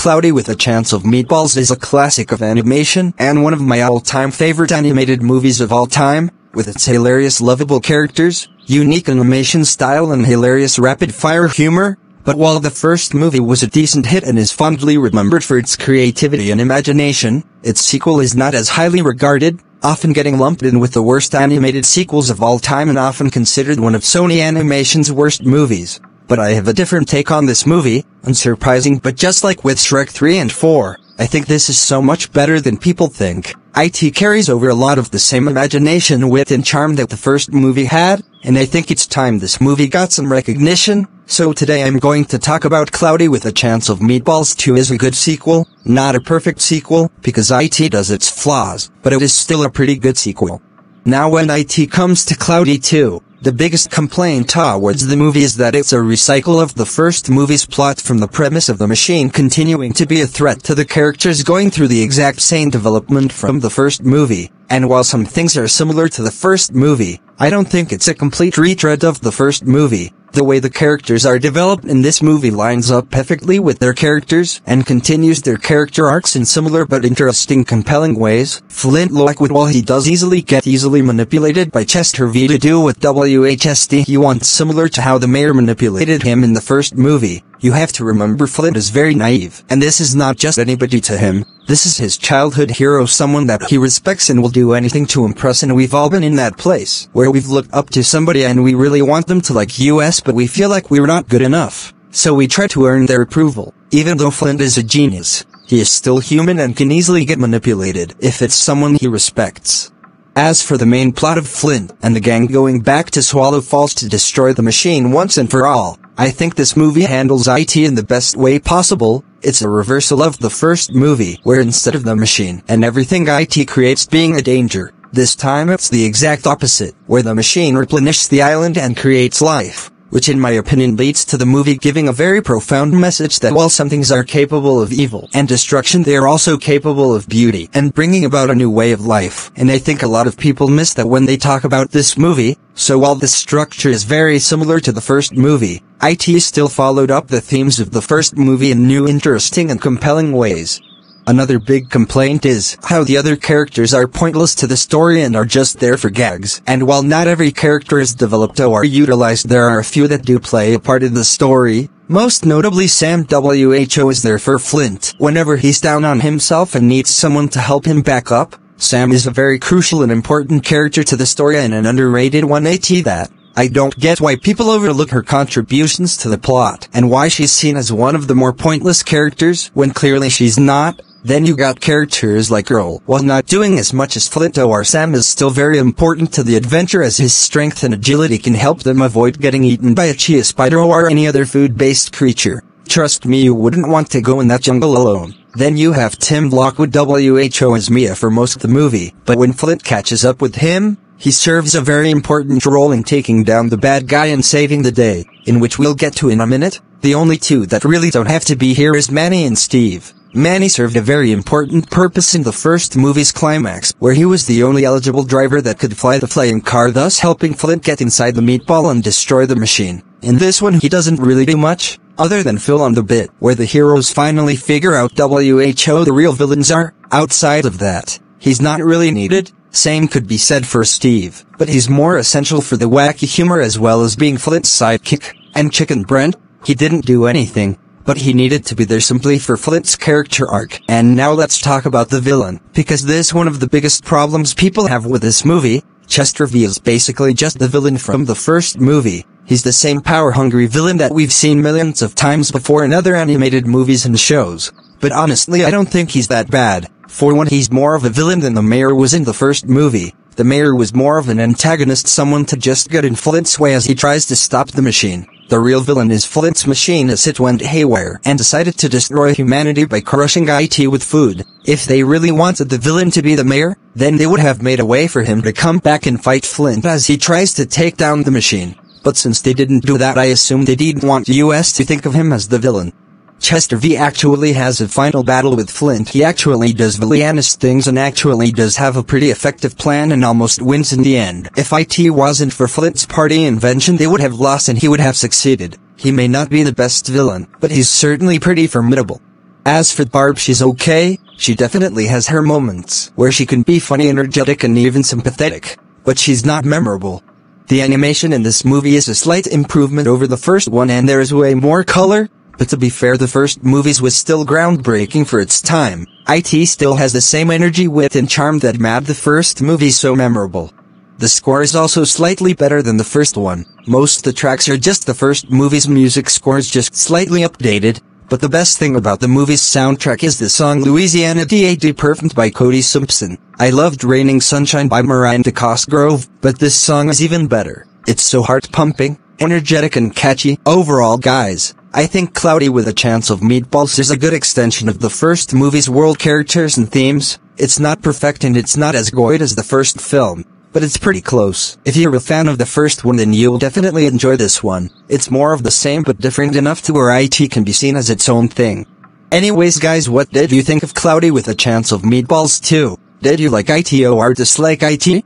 Cloudy with a Chance of Meatballs is a classic of animation and one of my all-time favorite animated movies of all time, with its hilarious lovable characters, unique animation style and hilarious rapid-fire humor. But while the first movie was a decent hit and is fondly remembered for its creativity and imagination, its sequel is not as highly regarded, often getting lumped in with the worst animated sequels of all time and often considered one of Sony Animation's worst movies. But I have a different take on this movie, unsurprising, but just like with Shrek 3 and 4, I think this is so much better than people think. It carries over a lot of the same imagination, wit and charm that the first movie had, and I think it's time this movie got some recognition. So today I'm going to talk about Cloudy with a Chance of Meatballs 2 is a good sequel, not a perfect sequel, because IT does its flaws, but it is still a pretty good sequel. Now when IT comes to Cloudy 2, the biggest complaint towards the movie is that it's a recycle of the first movie's plot, from the premise of the machine continuing to be a threat to the characters going through the exact same development from the first movie. And while some things are similar to the first movie, I don't think it's a complete retread of the first movie. The way the characters are developed in this movie lines up perfectly with their characters and continues their character arcs in similar but interesting, compelling ways. Flint Lockwood, while he does get easily manipulated by Chester V to do what WHSD he wants, similar to how the mayor manipulated him in the first movie. You have to remember Flint is very naive, and this is not just anybody to him. This is his childhood hero, someone that he respects and will do anything to impress, and we've all been in that place where we've looked up to somebody and we really want them to like us, but we feel like we're not good enough. So we try to earn their approval. Even though Flint is a genius, he is still human and can easily get manipulated if it's someone he respects. As for the main plot of Flint and the gang going back to Swallow Falls to destroy the machine once and for all, I think this movie handles IT in the best way possible. It's a reversal of the first movie, where instead of the machine and everything IT creates being a danger, this time it's the exact opposite, where the machine replenishes the island and creates life, which in my opinion leads to the movie giving a very profound message that while some things are capable of evil and destruction, they are also capable of beauty and bringing about a new way of life. And I think a lot of people miss that when they talk about this movie. So while the structure is very similar to the first movie, IT still followed up the themes of the first movie in new, interesting and compelling ways. Another big complaint is how the other characters are pointless to the story and are just there for gags. And while not every character is developed or utilized, there are a few that do play a part in the story. Most notably, Sam WHO is there for Flint whenever he's down on himself and needs someone to help him back up. Sam is a very crucial and important character to the story, and an underrated one at that. I don't get why people overlook her contributions to the plot and why she's seen as one of the more pointless characters when clearly she's not. Then you got characters like Earl. While not doing as much as Flint or Sam, is still very important to the adventure, as his strength and agility can help them avoid getting eaten by a chia spider or any other food-based creature. Trust me, you wouldn't want to go in that jungle alone. Then you have Tim Lockwood WHO as Mia for most of the movie, but when Flint catches up with him, he serves a very important role in taking down the bad guy and saving the day, in which we'll get to in a minute. The only two that really don't have to be here is Manny and Steve. Manny served a very important purpose in the first movie's climax, where he was the only eligible driver that could fly the flying car, thus helping Flint get inside the meatball and destroy the machine. In this one he doesn't really do much, other than fill on the bit where the heroes finally figure out WHO the real villains are. Outside of that, he's not really needed. Same could be said for Steve, but he's more essential for the wacky humor as well as being Flint's sidekick. And Chicken Brent, he didn't do anything, but he needed to be there simply for Flint's character arc. And now let's talk about the villain, because this is one of the biggest problems people have with this movie. Chester V is basically just the villain from the first movie. He's the same power-hungry villain that we've seen millions of times before in other animated movies and shows. But honestly, I don't think he's that bad. For one, he's more of a villain than the mayor was in the first movie. The mayor was more of an antagonist, someone to just get in Flint's way as he tries to stop the machine. The real villain is Flint's machine, as it went haywire and decided to destroy humanity by crushing IT with food. If they really wanted the villain to be the mayor, then they would have made a way for him to come back and fight Flint as he tries to take down the machine. But since they didn't do that, I assume they didn't want US to think of him as the villain. Chester V actually has a final battle with Flint. He actually does villainous things and actually does have a pretty effective plan and almost wins in the end. If IT wasn't for Flint's party invention, they would have lost and he would have succeeded. He may not be the best villain, but he's certainly pretty formidable. As for Barb, she's okay. She definitely has her moments where she can be funny, energetic, and even sympathetic, but she's not memorable. The animation in this movie is a slight improvement over the first one, and there is way more color, but to be fair, the first movies was still groundbreaking for its time. IT still has the same energy, wit, and charm that made the first movie so memorable. The score is also slightly better than the first one. Most of the tracks are just the first movie's music scores, just slightly updated, but the best thing about the movie's soundtrack is the song Louisiana DAD Perfect by Cody Simpson. I loved Raining Sunshine by Miranda Cosgrove, but this song is even better. It's so heart-pumping, energetic, and catchy. Overall, guys, I think Cloudy with a Chance of Meatballs is a good extension of the first movie's world characters and themes. It's not perfect and it's not as gory as the first film, but it's pretty close. If you're a fan of the first one, then you'll definitely enjoy this one. It's more of the same but different enough to where IT can be seen as its own thing. Anyways guys, what did you think of Cloudy with a Chance of Meatballs 2? Did you like IT or dislike IT?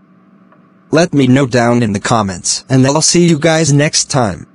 Let me know down in the comments, and I'll see you guys next time.